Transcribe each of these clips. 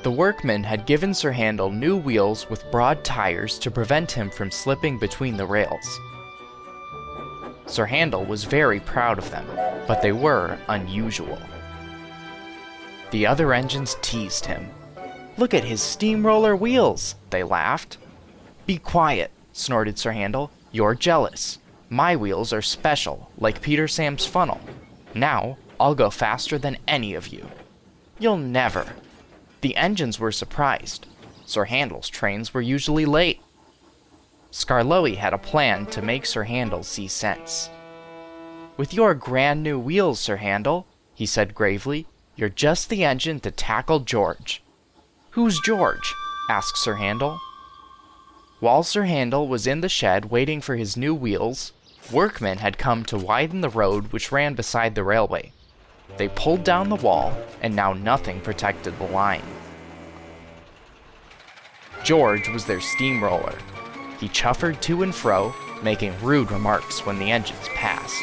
The workmen had given Sir Handel new wheels with broad tires to prevent him from slipping between the rails. Sir Handel was very proud of them, but they were unusual. The other engines teased him. "Look at his steamroller wheels," they laughed. "Be quiet," snorted Sir Handel. "You're jealous. My wheels are special, like Peter Sam's funnel. Now, I'll go faster than any of you." "You'll never." The engines were surprised. Sir Handel's trains were usually late. Skarloey had a plan to make Sir Handel see sense. "With your grand new wheels, Sir Handel," he said gravely, "you're just the engine to tackle George." "Who's George?" asked Sir Handel. While Sir Handel was in the shed waiting for his new wheels, workmen had come to widen the road which ran beside the railway. They pulled down the wall, and now nothing protected the line. George was their steamroller. He chuffered to and fro, making rude remarks when the engines passed.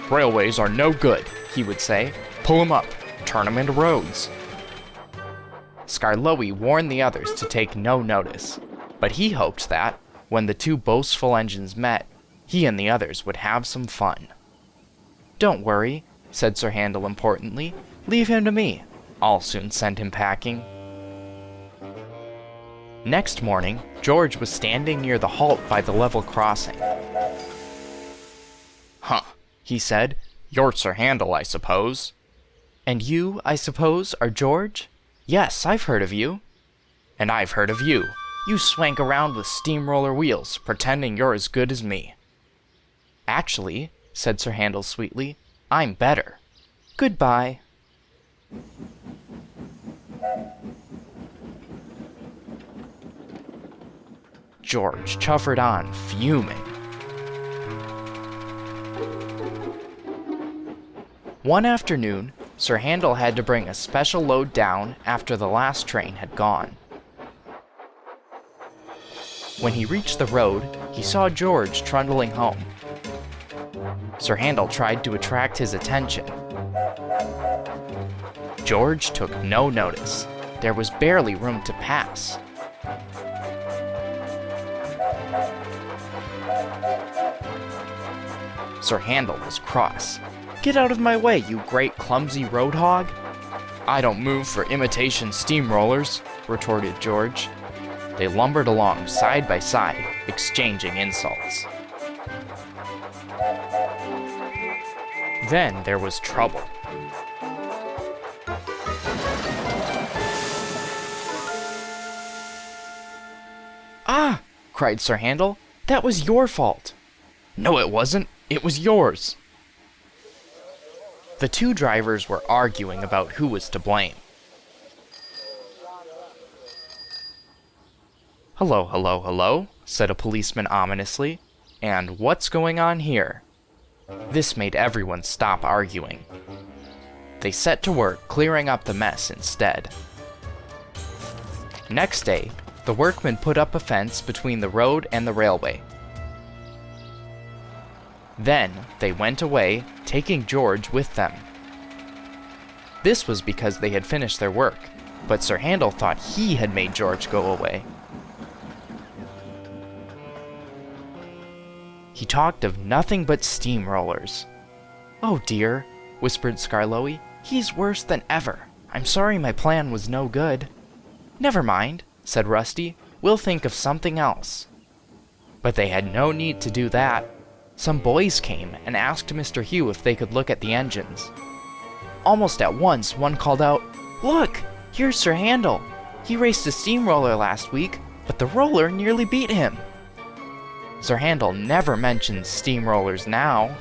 "Railways are no good," he would say. "Pull 'em up, turn 'em into roads." Skarloey warned the others to take no notice, but he hoped that, when the two boastful engines met, he and the others would have some fun. "Don't worry," said Sir Handel importantly. "Leave him to me. I'll soon send him packing." Next morning, George was standing near the halt by the level crossing. "Huh," he said. "You're Sir Handel, I suppose." "And you, I suppose, are George?" "Yes, I've heard of you." "And I've heard of you. You swank around with steamroller wheels, pretending you're as good as me." "Actually," said Sir Handel sweetly, "I'm better. Goodbye." George chuffered on, fuming. One afternoon, Sir Handel had to bring a special load down after the last train had gone. When he reached the road, he saw George trundling home. Sir Handel tried to attract his attention. George took no notice. There was barely room to pass. Sir Handel was cross. "Get out of my way, you great clumsy road hog." "I don't move for imitation steamrollers," retorted George. They lumbered along side by side, exchanging insults. Then there was trouble. "Ah!" cried Sir Handel. "That was your fault." "No, it wasn't. It was yours." The two drivers were arguing about who was to blame. "Hello, hello, hello," said a policeman ominously. "And what's going on here?" This made everyone stop arguing. They set to work clearing up the mess instead. Next day, the workmen put up a fence between the road and the railway. Then they went away, taking George with them. This was because they had finished their work, but Sir Handel thought he had made George go away. He talked of nothing but steamrollers. "Oh dear," whispered Skarloey, "he's worse than ever. I'm sorry my plan was no good." "Never mind," said Rusty. "We'll think of something else." But they had no need to do that. Some boys came and asked Mr. Hugh if they could look at the engines. Almost at once, one called out, "Look, here's Sir Handel. He raced a steamroller last week, but the roller nearly beat him." Sir Handel never mentioned steamrollers now.